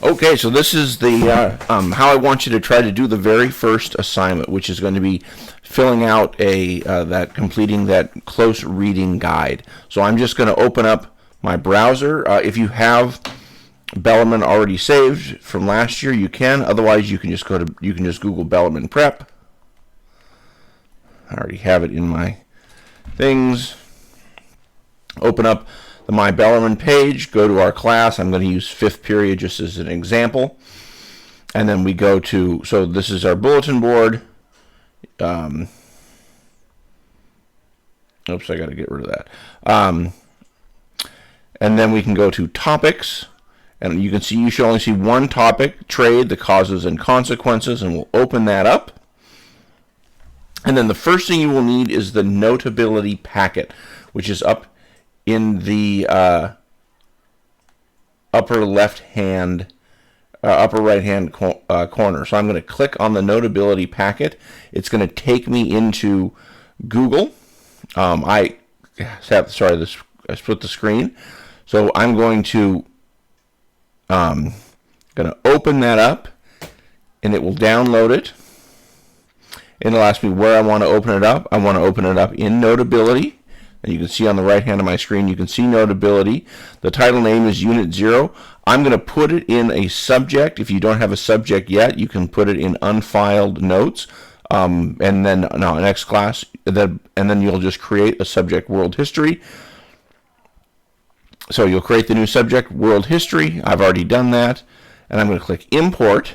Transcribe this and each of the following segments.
Okay, so this is the how I want you to try to do the very first assignment, which is going to be filling out completing that close reading guide. So I'm just going to open up my browser. If you have Bellarmine already saved from last year, you can. Otherwise, you can just Google Bellarmine Prep. I already have it in my things. Open up the My Bellarmine page, go to our class. I'm going to use 5th period just as an example. And then we go to, so this is our bulletin board. Oops, I got to get rid of that. And then we can go to topics. And you can see, you should only see one topic, trade, the causes and consequences, and we'll open that up. And then the first thing you will need is the Notability packet, which is up in the upper right-hand corner. So I'm going to click on the Notability packet. It's going to take me into Google. I split the screen. So I'm going to open that up, and it will download it. And it'll ask me where I want to open it up. I want to open it up in Notability. And you can see on the right hand of my screen, you can see Notability. The title name is Unit 0. I'm going to put it in a subject. If you don't have a subject yet, you can put it in unfiled notes. And then next class, and then you'll just create a subject, World History. So you'll create the new subject, World History. I've already done that. And I'm going to click Import.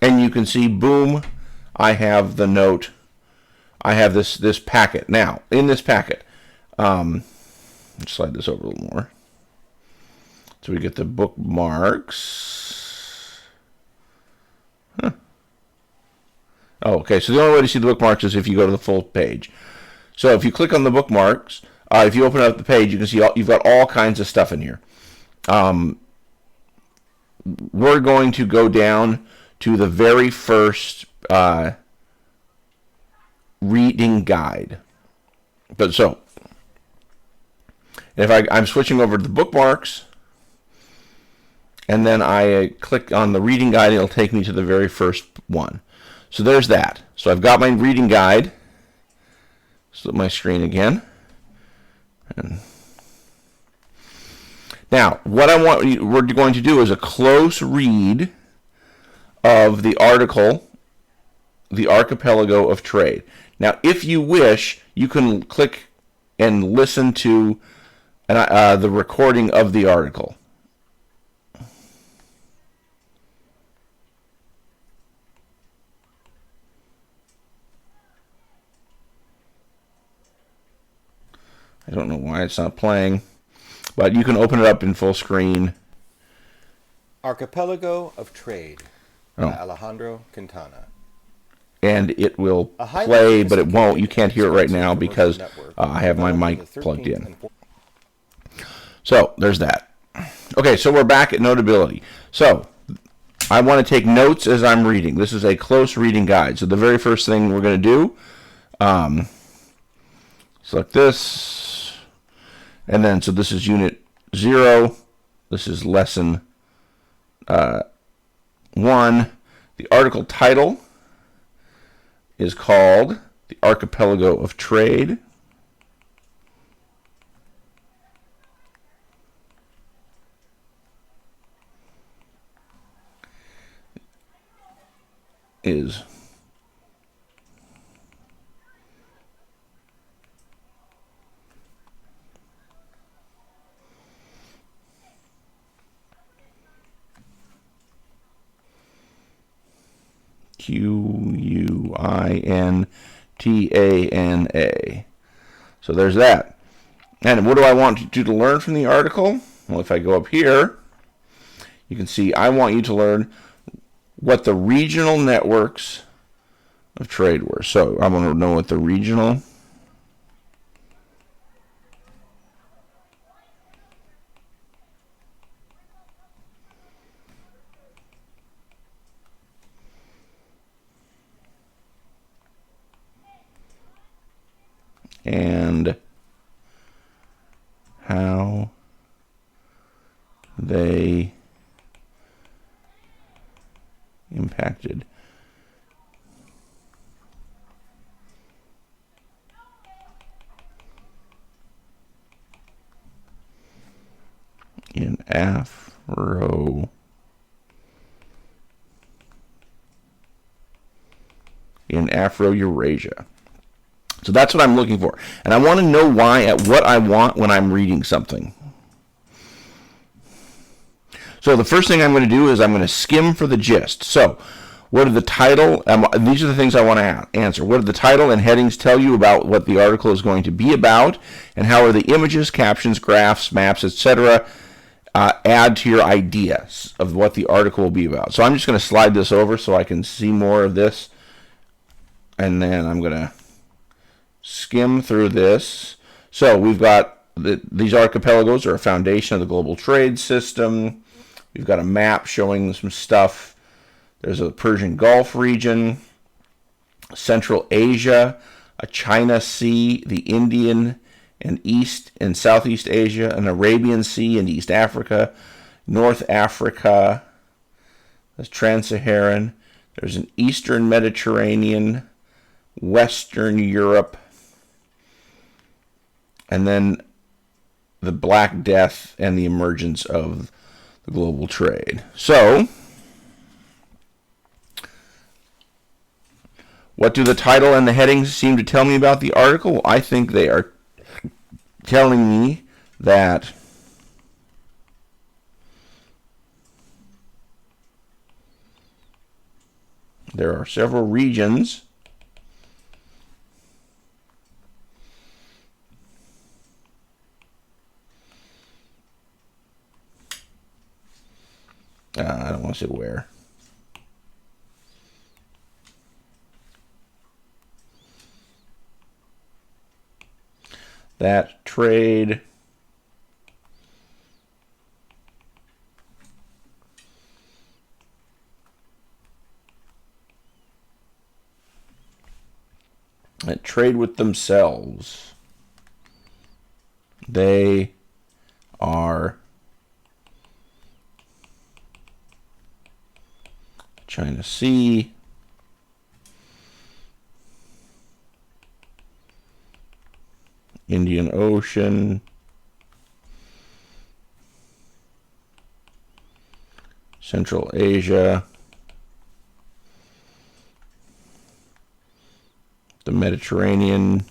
And you can see, boom, I have the note. I have this packet. Now, in this packet, let's slide this over a little more. So we get the bookmarks. Huh. Oh, okay, so the only way to see the bookmarks is if you go to the full page. So if you click on the bookmarks, if you open up the page, you can see you've got all kinds of stuff in here. We're going to go down to the very first reading guide. But so, if I'm switching over to the bookmarks, and then I click on the reading guide, it'll take me to the very first one. So there's that. So I've got my reading guide. Split my screen again. And now, what we're going to do is a close read of the article, The Archipelago of Trade. Now, if you wish, you can click and listen to the recording of the article. I don't know why it's not playing, but you can open it up in full screen. Archipelago of Trade by Alejandro Quintana. And it will play, but it won't. You can't hear it right now because I have my mic plugged in. So there's that. Okay, so we're back at Notability. So I want to take notes as I'm reading. This is a close reading guide. So the very first thing we're going to do, select this, and then so this is Unit 0. This is Lesson 1. The article title is called The Archipelago of Trade. Is Quintana. So there's that. And what do I want you to learn from the article? Well, if I go up here, you can see I want you to learn what the regional networks of trade were. So I want to know what the regional and how they impacted? In Afro-Eurasia. So that's what I'm looking for. And I want to know why at what I want when I'm reading something. So the first thing I'm going to do is I'm going to skim for the gist. So what are the title? These are the things I want to answer. What do the title and headings tell you about what the article is going to be about? And how are the images, captions, graphs, maps, etc. Add to your ideas of what the article will be about? So I'm just going to slide this over so I can see more of this. And then I'm going to skim through this. So we've got these archipelagos are a foundation of the global trade system. We've got a map showing some stuff. There's a Persian Gulf region, Central Asia, a China Sea, the Indian and East and Southeast Asia, an Arabian Sea and East Africa, North Africa, there's Trans-Saharan, there's an Eastern Mediterranean, Western Europe, and then the Black Death and the emergence of the global trade. So, what do the title and the headings seem to tell me about the article? I think they are telling me that there are several regions I don't want to say where. That trade with themselves. They are China Sea, Indian Ocean, Central Asia, the Mediterranean,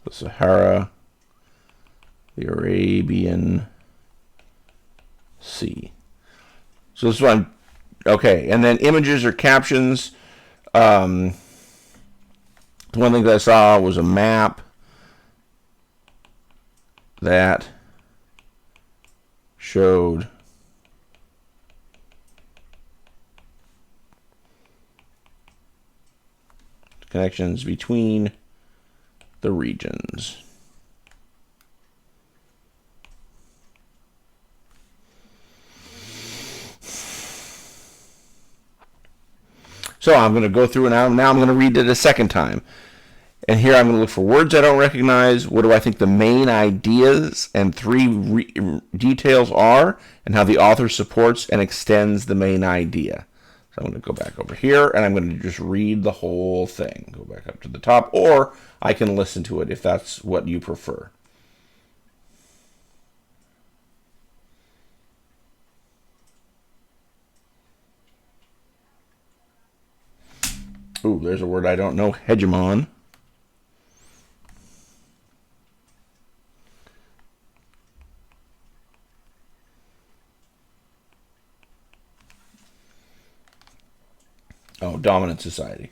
the Sahara, the Arabian Sea. So this one, okay, and then images or captions. One thing that I saw was a map that showed connections between the regions. So I'm going to go through and now I'm going to read it a second time. And here I'm going to look for words I don't recognize. What do I think the main ideas and three details are, and how the author supports and extends the main idea. So I'm going to go back over here, and I'm going to just read the whole thing. Go back up to the top, or I can listen to it if that's what you prefer. Ooh, there's a word I don't know. Hegemon. Oh, dominant society.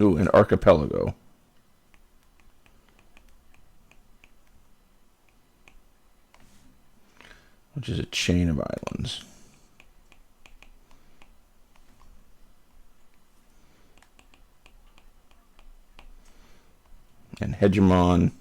Ooh, an archipelago. which is a chain of islands. And hegemon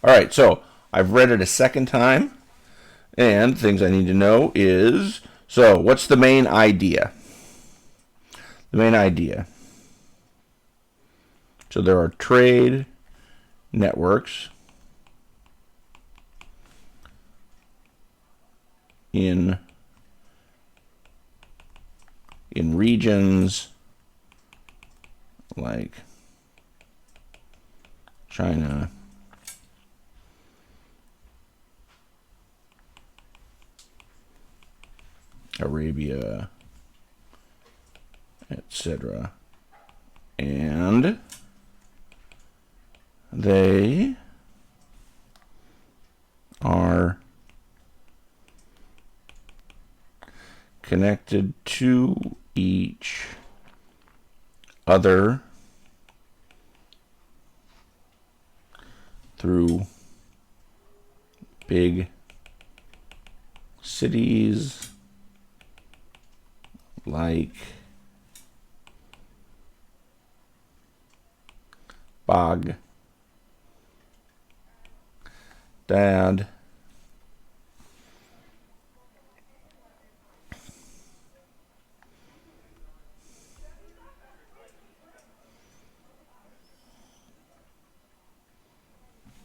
All right, so I've read it a second time, and things I need to know is, so what's the main idea? The main idea. So there are trade networks in regions like China, Arabia, etc. And they are connected to each other through big cities like Baghdad,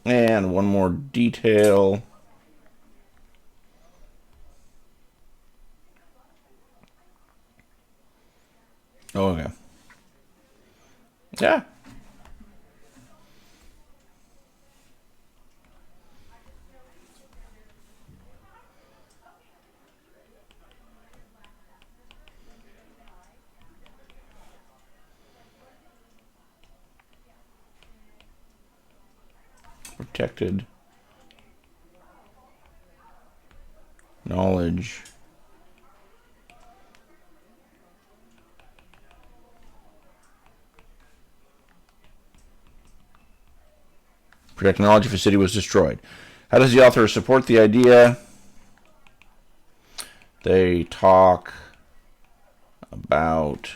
and one more detail. Oh, okay. Yeah. Protected knowledge technology for city was destroyed. How does the author support the idea? They talk about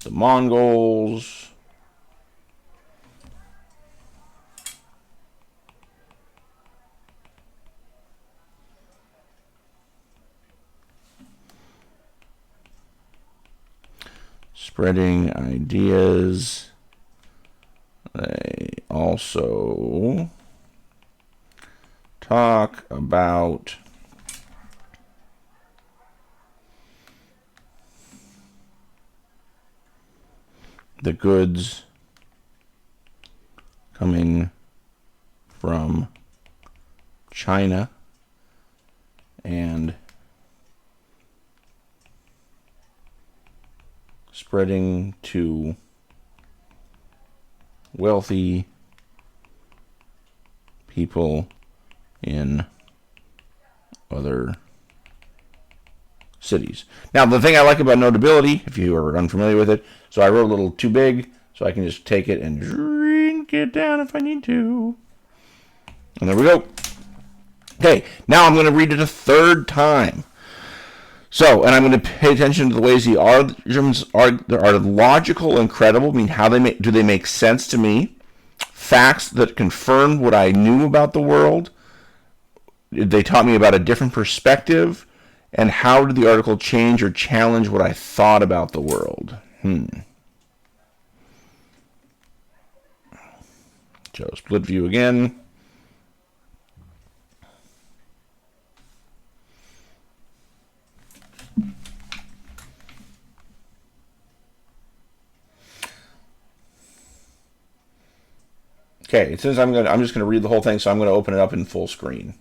the Mongols, spreading ideas. They also talk about the goods coming from China and spreading to wealthy people in other cities. Now, the thing I like about Notability, if you are unfamiliar with it, so I wrote a little too big, so I can just take it and shrink it down if I need to. And there we go. Okay, now I'm going to read it a third time. So, and I'm going to pay attention to the ways the arguments are logical and credible. I mean, how do they make sense to me? Facts that confirm what I knew about the world. They taught me about a different perspective. And how did the article change or challenge what I thought about the world? So, split view again. Okay, it says I'm just going to read the whole thing, so I'm going to open it up in full screen.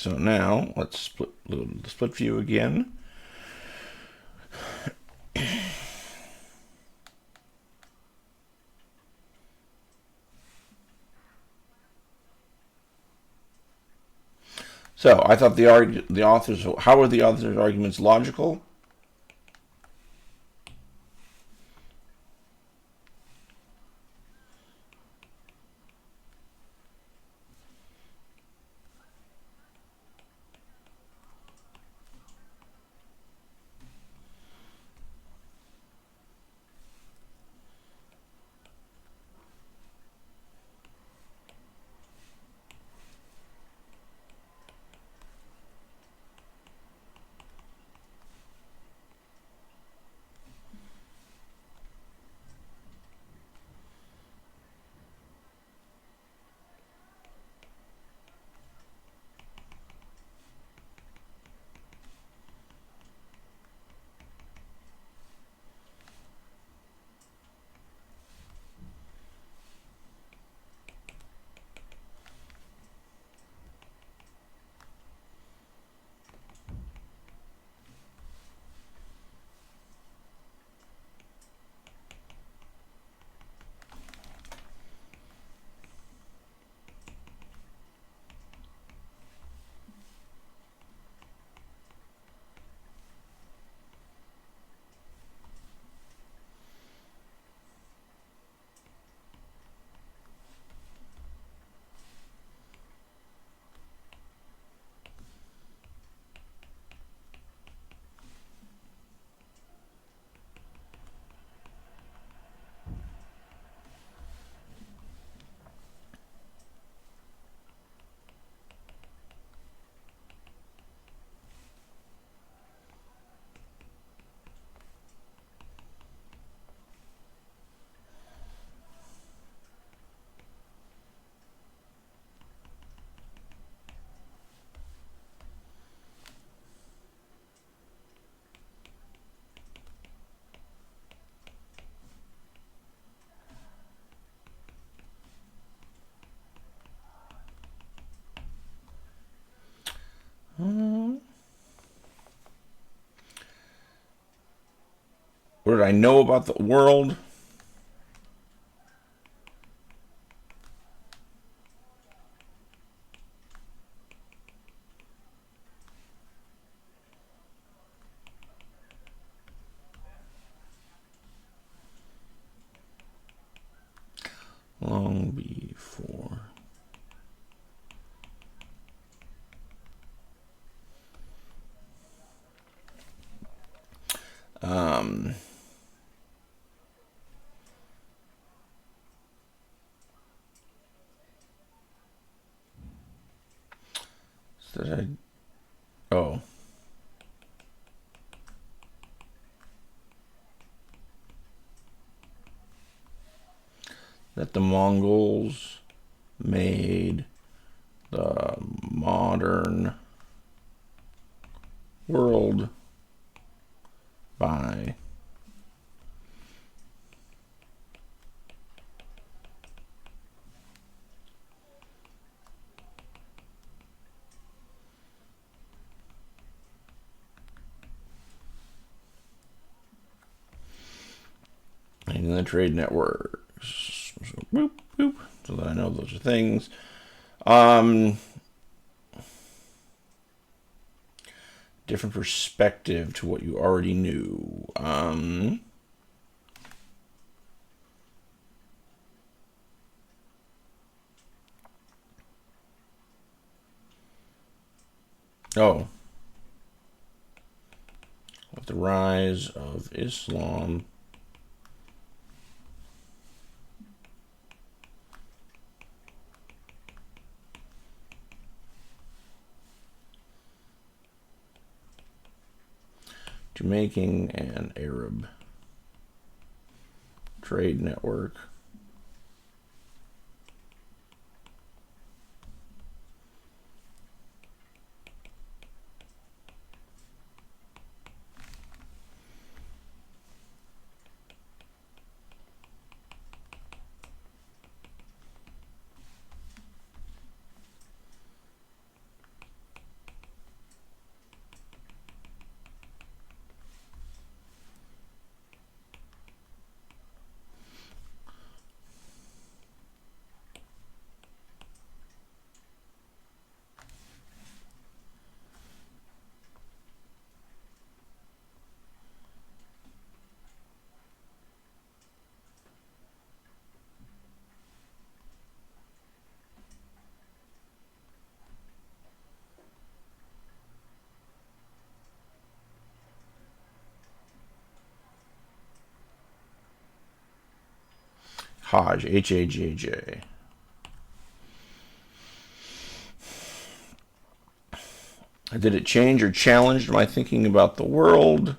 So now let's split the split view again. So I thought the authors, how are the authors' arguments logical? What did I know about the world? Long before. Um, did I? Oh. That the Mongols made the modern world by and the trade networks. So, boop, boop, so that I know those are things. Different perspective to what you already knew. Oh, with the rise of Islam. To making an Arab trade network. Hajj, H-A-J-J. Did it change or challenge my thinking about the world?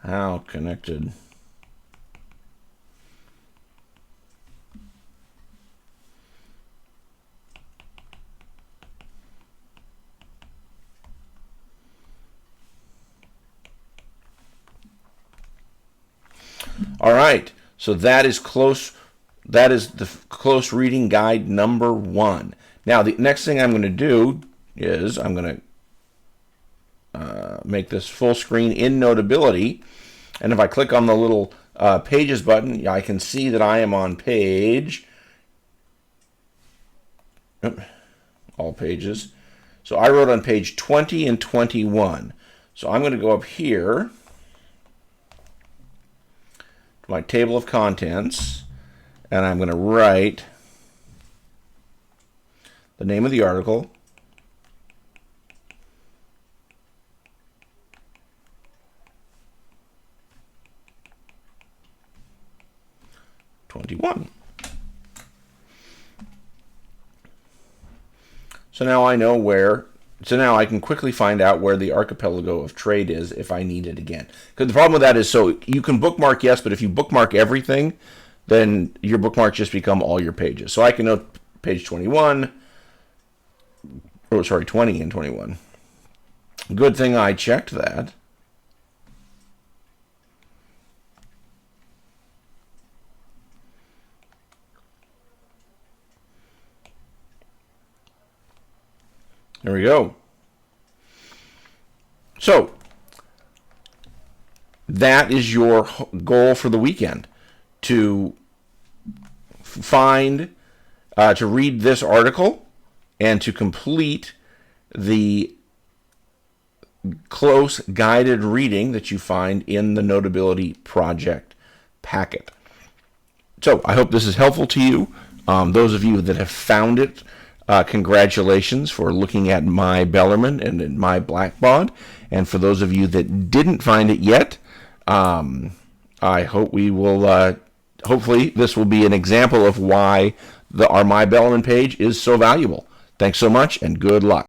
How connected? All right, so that is close. That is the close reading guide number 1. Now, the next thing I'm going to do is I'm going to make this full screen in Notability. And if I click on the little Pages button, I can see that I am on page, all pages. So I wrote on page 20 and 21. So I'm going to go up here to my table of contents, and I'm going to write the name of the article, '21. So now I know where. So now I can quickly find out where the archipelago of trade is if I need it again. Because the problem with that is, so you can bookmark, yes, but if you bookmark everything, then your bookmarks just become all your pages. So I can note page 21. Oh, sorry, 20 and 21. Good thing I checked that. There we go. So that is your goal for the weekend, to find, to read this article and to complete the close guided reading that you find in the Notability Project packet. So I hope this is helpful to you. Those of you that have found it, congratulations for looking at my Bellarmine and my Blackbaud. And for those of you that didn't find it yet, I hope we will, hopefully this will be an example of why our My Bellarmine page is so valuable. Thanks so much, and good luck.